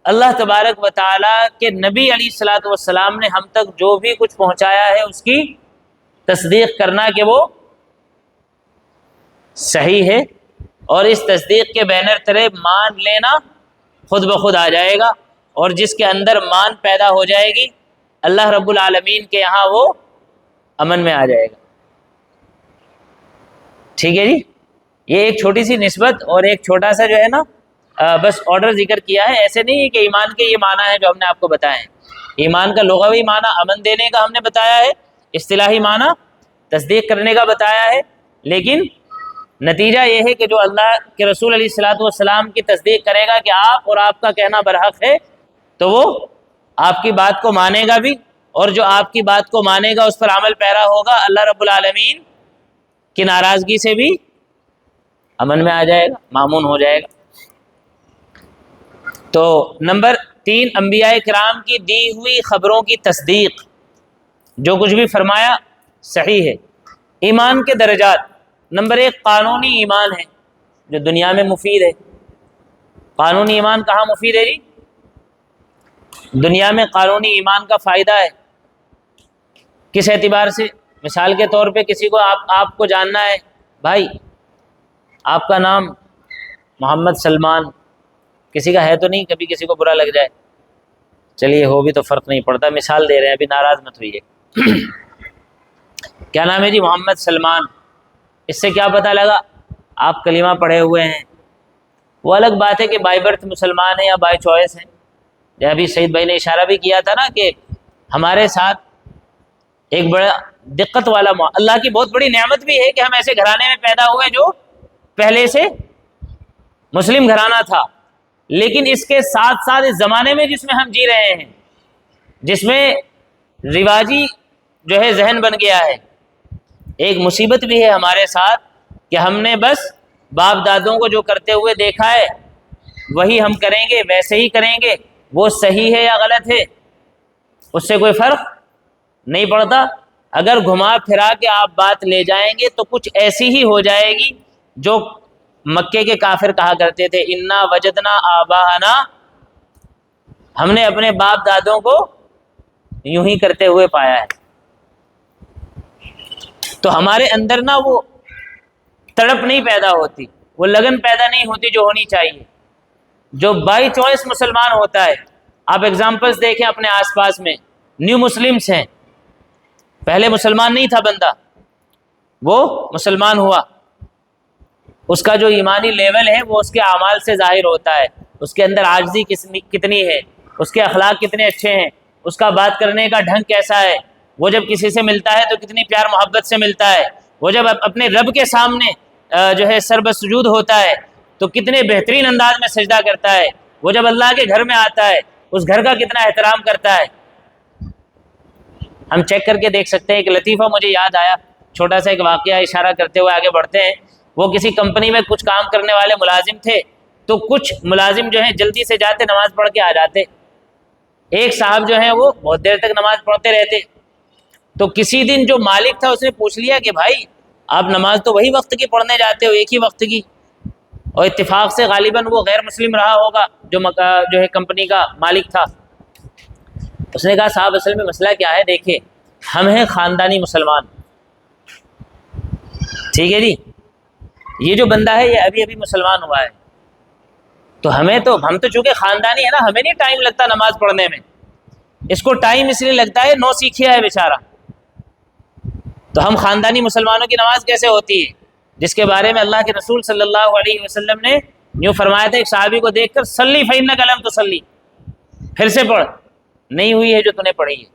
اللہ تبارک و تعالیٰ کے نبی علیہ الصلوۃ والسلام نے ہم تک جو بھی کچھ پہنچایا ہے اس کی تصدیق کرنا کہ وہ صحیح ہے، اور اس تصدیق کے بینر تلے مان لینا خود بخود آ جائے گا، اور جس کے اندر مان پیدا ہو جائے گی اللہ رب العالمین کے یہاں وہ امن میں آ جائے گا۔ ٹھیک ہے جی، یہ ایک چھوٹی سی نسبت اور ایک چھوٹا سا جو ہے نا بس آرڈر ذکر کیا ہے۔ ایسے نہیں کہ ایمان کے یہ معنی ہے جو ہم نے آپ کو بتائے ہیں۔ ایمان کا لغوی معنی امن دینے کا ہم نے بتایا ہے، اصطلاحی معنی تصدیق کرنے کا بتایا ہے، لیکن نتیجہ یہ ہے کہ جو اللہ کے رسول علیہ الصلوۃ والسلام کی تصدیق کرے گا کہ آپ اور آپ کا کہنا برحق ہے، تو وہ آپ کی بات کو مانے گا بھی، اور جو آپ کی بات کو مانے گا اس پر عمل پیرا ہوگا، اللہ رب العالمین کی ناراضگی سے بھی امن میں آ جائے گا، مامون ہو جائے گا۔ تو نمبر 3، انبیاء کرام کی دی ہوئی خبروں کی تصدیق، جو کچھ بھی فرمایا صحیح ہے۔ ایمان کے درجات، نمبر 1 قانونی ایمان ہے جو دنیا میں مفید ہے۔ قانونی ایمان کہاں مفید ہے جی؟ دنیا میں قانونی ایمان کا فائدہ ہے۔ کس اعتبار سے؟ مثال کے طور پہ کسی کو آپ کو جاننا ہے، بھائی آپ کا نام محمد سلمان، کسی کا ہے تو نہیں کبھی کسی کو برا لگ جائے؟ چلیے ہو بھی تو فرق نہیں پڑتا، مثال دے رہے ہیں، ابھی ناراض مت ہوئیے۔ کیا نام ہے جی؟ محمد سلمان۔ اس سے کیا پتہ لگا؟ آپ کلمہ پڑھے ہوئے ہیں۔ وہ الگ بات ہے کہ بائی برتھ مسلمان ہیں یا بائی چوائس ہیں۔ ابھی سعید بھائی نے اشارہ بھی کیا تھا نا کہ ہمارے ساتھ ایک بڑا دقت والا اللہ کی بہت بڑی نعمت بھی ہے کہ ہم ایسے گھرانے میں پیدا ہوئے جو پہلے سے مسلم گھرانہ تھا، لیکن اس کے ساتھ ساتھ اس زمانے میں جس میں ہم جی رہے ہیں، جس میں رواجی جو ہے ذہن بن گیا ہے، ایک مصیبت بھی ہے ہمارے ساتھ کہ ہم نے بس باپ دادوں کو جو کرتے ہوئے دیکھا ہے وہی ہم کریں گے، ویسے ہی کریں گے، وہ صحیح ہے یا غلط ہے اس سے کوئی فرق نہیں پڑتا۔ اگر گھما پھرا کے آپ بات لے جائیں گے تو کچھ ایسی ہی ہو جائے گی جو مکے کے کافر کہا کرتے تھے، انا وجدنا آباءنا، ہم نے اپنے باپ دادوں کو یوں ہی کرتے ہوئے پایا ہے۔ تو ہمارے اندر نا وہ تڑپ نہیں پیدا ہوتی، وہ لگن پیدا نہیں ہوتی جو ہونی چاہیے۔ جو بائی چوائس مسلمان ہوتا ہے، آپ ایگزامپلس دیکھیں اپنے آس پاس میں، نیو مسلمس ہیں، پہلے مسلمان نہیں تھا بندہ، وہ مسلمان ہوا، اس کا جو ایمانی لیول ہے وہ اس کے اعمال سے ظاہر ہوتا ہے، اس کے اندر عاجزی کتنی ہے، اس کے اخلاق کتنے اچھے ہیں، اس کا بات کرنے کا ڈھنگ کیسا ہے، وہ جب کسی سے ملتا ہے تو کتنی پیار محبت سے ملتا ہے، وہ جب اپنے رب کے سامنے جو ہے سر بسجود ہوتا ہے تو کتنے بہترین انداز میں سجدہ کرتا ہے، وہ جب اللہ کے گھر میں آتا ہے اس گھر کا کتنا احترام کرتا ہے۔ ہم چیک کر کے دیکھ سکتے ہیں۔ ایک لطیفہ مجھے یاد آیا، چھوٹا سا ایک واقعہ اشارہ کرتے ہوئے آگے بڑھتے ہیں۔ وہ کسی کمپنی میں کچھ کام کرنے والے ملازم تھے، تو کچھ ملازم جو ہیں جلدی سے جاتے، نماز پڑھ کے آ جاتے۔ ایک صاحب جو ہیں وہ بہت دیر تک نماز پڑھتے رہتے۔ تو کسی دن جو مالک تھا اس نے پوچھ لیا کہ بھائی آپ نماز تو وہی وقت کی پڑھنے جاتے ہو، ایک ہی وقت کی، اور اتفاق سے غالباً وہ غیر مسلم رہا ہوگا جو ہے کمپنی کا مالک تھا۔ اس نے کہا صاحب اصل میں مسئلہ کیا ہے، دیکھیں ہم ہیں خاندانی مسلمان، ٹھیک ہے جی، یہ جو بندہ ہے یہ ابھی ابھی مسلمان ہوا ہے، تو ہم تو چونکہ خاندانی ہے نا، ہمیں نہیں ٹائم لگتا نماز پڑھنے میں، اس کو ٹائم اس لیے لگتا ہے، نو سیکھیا ہے بیچارہ، تو ہم خاندانی مسلمانوں کی نماز کیسے ہوتی ہے، جس کے بارے میں اللہ کے رسول صلی اللہ علیہ وسلم نے یوں فرمایا تھا ایک صحابی کو دیکھ کر، صلی فإنک لم تصلی، پھر سے پڑھ، نہیں ہوئی ہے جو تو نے پڑھی ہے۔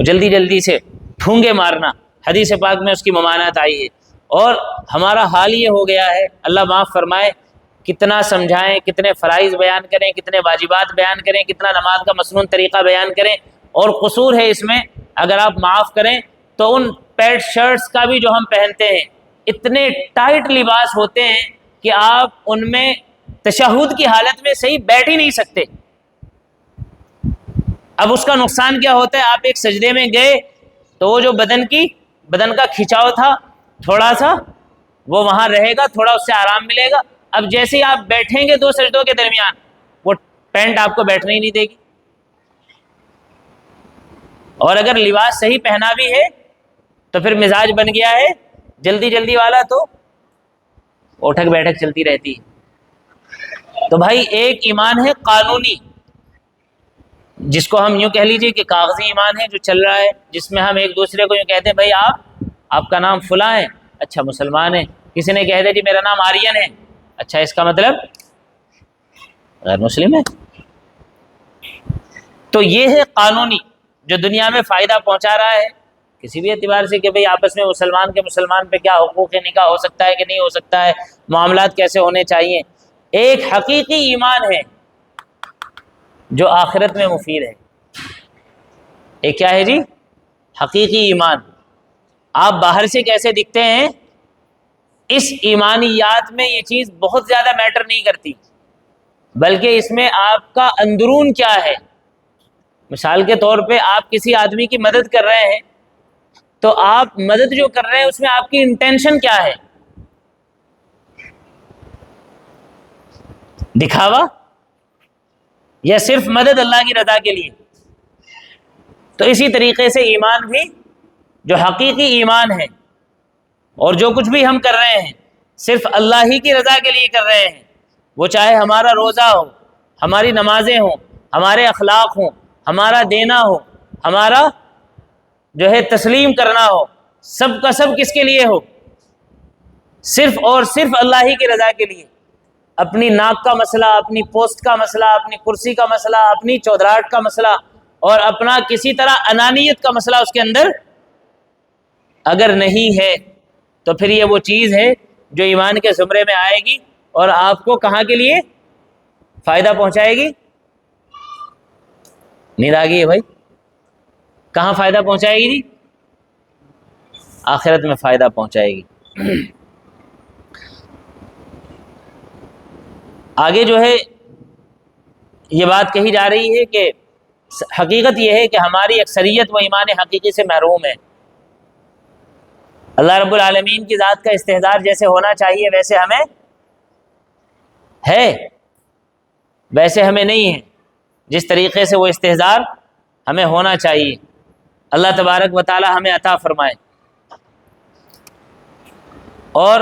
جلدی جلدی سے پھونگے مارنا، حدیث پاک میں اس کی ممانعت آئی ہے، اور ہمارا حال یہ ہو گیا ہے، اللہ معاف فرمائے، کتنا سمجھائیں، کتنے فرائض بیان کریں، کتنے واجبات بیان کریں، کتنا نماز کا مسنون طریقہ بیان کریں، اور قصور ہے اس میں اگر آپ معاف کریں تو ان پیٹ شرٹس کا بھی جو ہم پہنتے ہیں، اتنے ٹائٹ لباس ہوتے ہیں کہ آپ ان میں تشہد کی حالت میں صحیح بیٹھ ہی نہیں سکتے۔ اب اس کا نقصان کیا ہوتا ہے، آپ ایک سجدے میں گئے تو وہ جو بدن کا کھچاؤ تھا تھوڑا سا وہ وہاں رہے گا، تھوڑا اس سے آرام ملے گا۔ اب جیسے ہی آپ بیٹھیں گے دو سجدوں کے درمیان پینٹ آپ کو بیٹھنے ہی نہیں دے گی، اور اگر لباس صحیح پہنا بھی ہے تو پھر مزاج بن گیا ہے جلدی جلدی والا، تو اٹھک بیٹھک چلتی رہتی ہے۔ تو بھائی ایک ایمان ہے قانونی، جس کو ہم یوں کہہ لیجئے کہ کاغذی ایمان ہے جو چل رہا ہے، جس میں ہم ایک دوسرے کو یوں کہتے ہیں بھائی آپ کا نام فلاں ہے، اچھا مسلمان ہے۔ کسی نے کہہ دیا جی میرا نام آرین ہے، اچھا اس کا مطلب غیر مسلم ہے۔ تو یہ ہے قانونی جو دنیا میں فائدہ پہنچا رہا ہے کسی بھی اعتبار سے، کہ بھئی آپس میں مسلمان کے مسلمان پہ کیا حقوق نکاح ہو سکتا ہے کہ نہیں ہو سکتا ہے، معاملات کیسے ہونے چاہیے۔ ایک حقیقی ایمان ہے جو آخرت میں مفید ہے۔ ایک کیا ہے جی؟ حقیقی ایمان۔ آپ باہر سے کیسے دکھتے ہیں، اس ایمانیات میں یہ چیز بہت زیادہ میٹر نہیں کرتی، بلکہ اس میں آپ کا اندرون کیا ہے۔ مثال کے طور پہ آپ کسی آدمی کی مدد کر رہے ہیں تو آپ مدد جو کر رہے ہیں اس میں آپ کی انٹینشن کیا ہے، دکھاوا یا صرف مدد اللہ کی رضا کے لیے۔ تو اسی طریقے سے ایمان بھی جو حقیقی ایمان ہے، اور جو کچھ بھی ہم کر رہے ہیں صرف اللہ ہی کی رضا کے لیے کر رہے ہیں، وہ چاہے ہمارا روزہ ہو، ہماری نمازیں ہوں، ہمارے اخلاق ہوں، ہمارا دینا ہو، ہمارا جو ہے تسلیم کرنا ہو، سب کا سب کس کے لیے ہو، صرف اور صرف اللہ ہی کی رضا کے لیے۔ اپنی ناک کا مسئلہ، اپنی پوسٹ کا مسئلہ، اپنی کرسی کا مسئلہ، اپنی چودراہٹ کا مسئلہ، اور اپنا کسی طرح انانیت کا مسئلہ اس کے اندر اگر نہیں ہے تو پھر یہ وہ چیز ہے جو ایمان کے زمرے میں آئے گی اور آپ کو کہاں کے لیے فائدہ پہنچائے گی؟ نیند آ گئی ہے بھائی؟ کہاں فائدہ پہنچائے گی جی؟ آخرت میں فائدہ پہنچائے گی۔ آگے جو ہے یہ بات کہی جا رہی ہے کہ حقیقت یہ ہے کہ ہماری اکثریت وہ ایمان حقیقی سے محروم ہے۔ اللہ رب العالمین کی ذات کا استحضار جیسے ہونا چاہیے ویسے ہمیں ہے، ویسے ہمیں نہیں ہے، جس طریقے سے وہ استحضار ہمیں ہونا چاہیے۔ اللہ تبارک و تعالی ہمیں عطا فرمائے۔ اور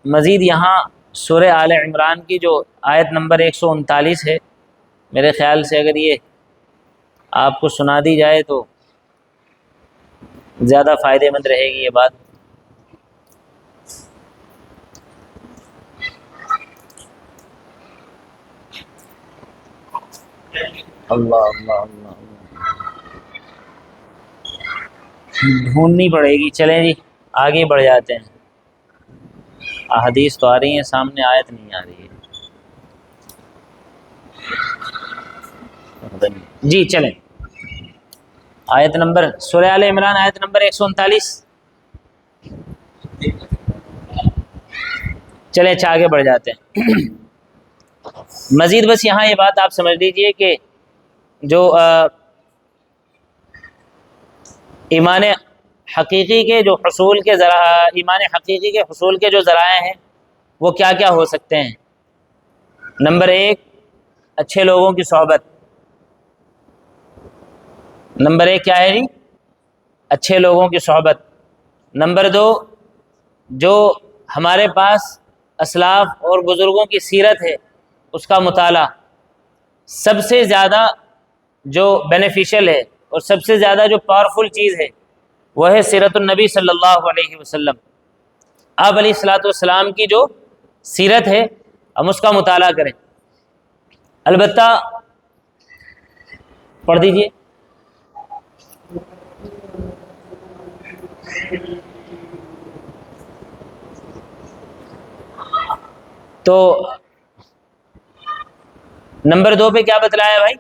مزید یہاں سورہ آل عمران کی جو آیت نمبر 139 ہے، میرے خیال سے اگر یہ آپ کو سنا دی جائے تو زیادہ فائدہ مند رہے گی یہ بات۔ اللہ اللہ اللہ ڈھونڈنی پڑے گی، چلیں جی آگے بڑھ جاتے ہیں۔ احادیث تو آ رہی ہیں سامنے، آیت نہیں آ رہی ہے جی۔ چلیں آیت نمبر سورہ آل عمران آیت نمبر 139، چلیں اچھا آگے بڑھ جاتے ہیں۔ مزید بس یہاں یہ بات آپ سمجھ لیجئے کہ جو ایمان حقیقی کے جو حصول کے ایمان حقیقی کے حصول کے جو ذرائع ہیں وہ کیا کیا ہو سکتے ہیں۔ نمبر 1 اچھے لوگوں کی صحبت۔ نمبر 1 کیا ہے جی؟ اچھے لوگوں کی صحبت۔ نمبر 2 جو ہمارے پاس اسلاف اور بزرگوں کی سیرت ہے اس کا مطالعہ۔ سب سے زیادہ جو بینیفیشل ہے اور سب سے زیادہ جو پاورفل چیز ہے وہ ہے سیرت النبی صلی اللہ علیہ وسلم۔ آپ علیہ الصلوۃ والسلام کی جو سیرت ہے ہم اس کا مطالعہ کریں۔ البتہ پڑھ دیجئے۔ تو نمبر 2 پہ کیا بتلایا بھائی؟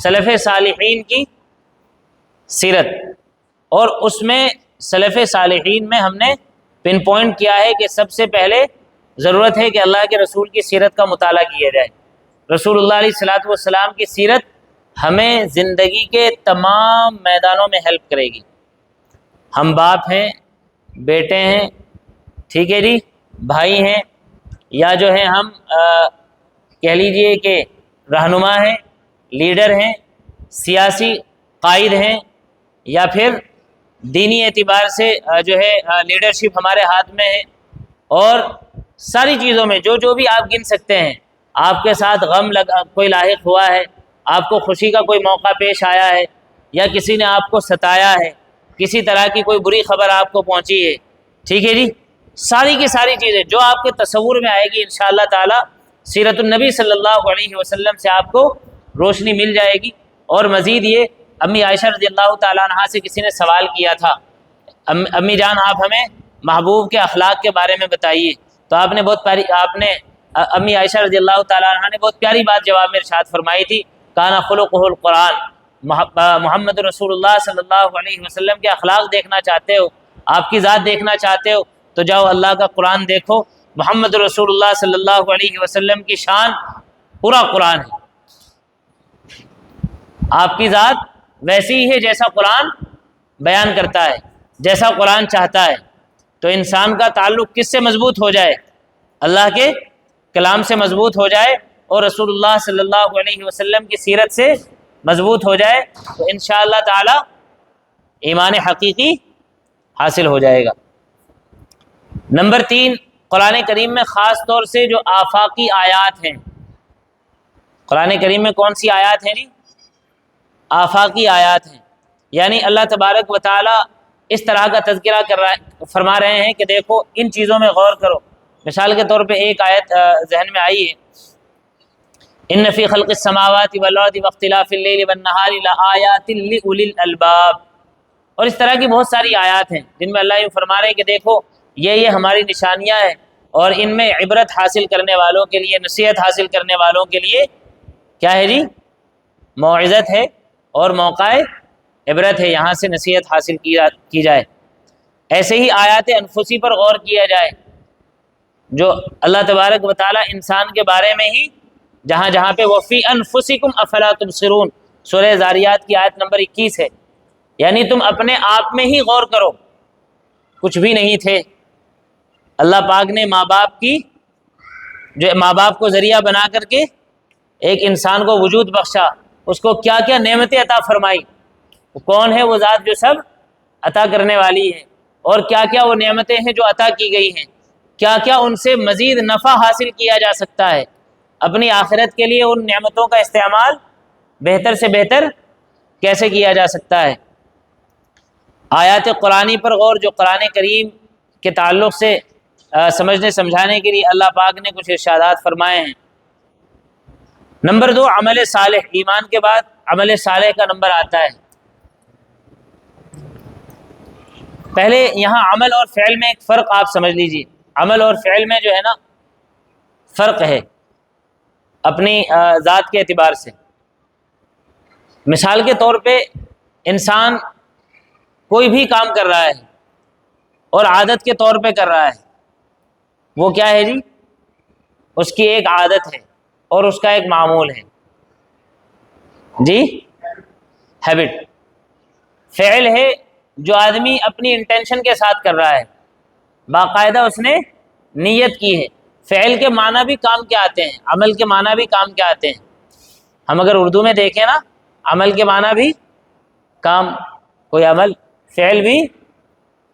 سلف صالحین کی سیرت، اور اس میں سلف صالحین میں ہم نے پن پوائنٹ کیا ہے کہ سب سے پہلے ضرورت ہے کہ اللہ کے رسول کی سیرت کا مطالعہ کیا جائے۔ رسول اللہ علیہ الصلوۃ والسلام کی سیرت ہمیں زندگی کے تمام میدانوں میں ہیلپ کرے گی۔ ہم باپ ہیں، بیٹے ہیں، ٹھیک ہے جی، بھائی ہیں، یا جو ہے ہم کہہ لیجئے کہ رہنما ہیں، لیڈر ہیں، سیاسی قائد ہیں، یا پھر دینی اعتبار سے جو ہے لیڈرشپ ہمارے ہاتھ میں ہے، اور ساری چیزوں میں جو جو بھی آپ گن سکتے ہیں، آپ کے ساتھ غم کوئی لاحق ہوا ہے، آپ کو خوشی کا کوئی موقع پیش آیا ہے، یا کسی نے آپ کو ستایا ہے، کسی طرح کی کوئی بری خبر آپ کو پہنچی ہے، ٹھیک ہے جی، ساری کی ساری چیزیں جو آپ کے تصور میں آئے گی انشاءاللہ تعالی سیرت النبی صلی اللہ علیہ وسلم سے آپ کو روشنی مل جائے گی۔ اور مزید یہ امی عائشہ رضی اللہ تعالیٰ عنہا سے کسی نے سوال کیا تھا، امی جان آپ ہمیں محبوب کے اخلاق کے بارے میں بتائیے، تو آپ نے امی عائشہ رضی اللہ تعالیٰ عنہا نے بہت پیاری بات جواب میں ارشاد فرمائی تھی، کانا خلقہ القرآن، محمد رسول اللہ صلی اللہ علیہ وسلم کے اخلاق دیکھنا چاہتے ہو، آپ کی ذات دیکھنا چاہتے ہو تو جاؤ اللہ کا قرآن دیکھو، محمد رسول اللہ صلی اللہ علیہ وسلم کی شان پورا قرآن ہے، آپ کی ذات ویسی ہی ہے جیسا قرآن بیان کرتا ہے، جیسا قرآن چاہتا ہے۔ تو انسان کا تعلق کس سے مضبوط ہو جائے؟ اللہ کے کلام سے مضبوط ہو جائے اور رسول اللہ صلی اللہ علیہ وسلم کی سیرت سے مضبوط ہو جائے تو انشاءاللہ تعالی ایمان حقیقی حاصل ہو جائے گا۔ نمبر 3، قرآن کریم میں خاص طور سے جو آفاقی آیات ہیں، قرآن کریم میں کون سی آیات ہیں جی؟ آفاقی آیات ہیں، یعنی اللہ تبارک و تعالی اس طرح کا تذکرہ فرما رہے ہیں کہ دیکھو ان چیزوں میں غور کرو۔ مثال کے طور پہ ایک آیت ذہن میں آئی ہے، ان فی خلق السماوات والارض واختلاف اللیل والنہار لآیات لأولی الالباب، اور اس طرح کی بہت ساری آیات ہیں جن میں اللہ یہ فرما رہے ہیں کہ دیکھو یہ ہماری نشانیاں ہیں، اور ان میں عبرت حاصل کرنے والوں کے لیے، نصیحت حاصل کرنے والوں کے لیے کیا ہے جی؟ موعظت ہے اور موقع عبرت ہے، یہاں سے نصیحت حاصل کی جائے۔ ایسے ہی آیات انفسی پر غور کیا جائے، جو اللہ تبارک و تعالی انسان کے بارے میں ہی جہاں جہاں پہ وفی انفسکم افلا تبصرون، سورہ زاریات کی آیت نمبر 21 ہے، یعنی تم اپنے آپ میں ہی غور کرو، کچھ بھی نہیں تھے، اللہ پاک نے ماں باپ کو ذریعہ بنا کر کے ایک انسان کو وجود بخشا، اس کو کیا کیا نعمتیں عطا فرمائی، کون ہے وہ ذات جو سب عطا کرنے والی ہے، اور کیا کیا وہ نعمتیں ہیں جو عطا کی گئی ہیں، کیا کیا ان سے مزید نفع حاصل کیا جا سکتا ہے، اپنی آخرت کے لیے ان نعمتوں کا استعمال بہتر سے بہتر کیسے کیا جا سکتا ہے۔ آیات قرآنی پر غور، جو قرآن کریم کے تعلق سے سمجھنے سمجھانے کے لیے اللہ پاک نے کچھ ارشادات فرمائے ہیں۔ نمبر 2، عمل صالح، ایمان کے بعد عمل صالح کا نمبر آتا ہے۔ پہلے یہاں عمل اور فعل میں ایک فرق آپ سمجھ لیجئے، عمل اور فعل میں جو ہے نا فرق ہے اپنی ذات کے اعتبار سے۔ مثال کے طور پہ انسان کوئی بھی کام کر رہا ہے اور عادت کے طور پہ کر رہا ہے، وہ کیا ہے جی؟ اس کی ایک عادت ہے اور اس کا ایک معمول ہے جی، ہیبٹ۔ فعل ہے جو آدمی اپنی انٹینشن کے ساتھ کر رہا ہے، باقاعدہ اس نے نیت کی ہے۔ فعل کے معنی بھی کام کے آتے ہیں، عمل کے معنی بھی کام کے آتے ہیں۔ ہم اگر اردو میں دیکھیں نا، عمل کے معنی بھی کام، کوئی عمل، فعل بھی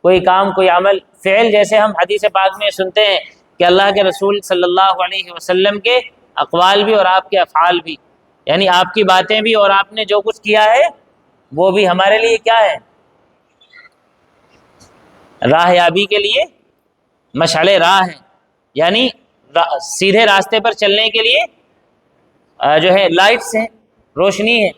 کوئی کام کوئی عمل۔ فعل جیسے ہم حدیث پاک میں سنتے ہیں کہ اللہ کے رسول صلی اللہ علیہ وسلم کے اقوال بھی اور آپ کے افعال بھی، یعنی آپ کی باتیں بھی اور آپ نے جو کچھ کیا ہے وہ بھی ہمارے لیے کیا ہے؟ راہ یابی کے لیے مشعل راہ ہے، یعنی سیدھے راستے پر چلنے کے لیے جو ہے لائٹس ہیں، روشنی ہے۔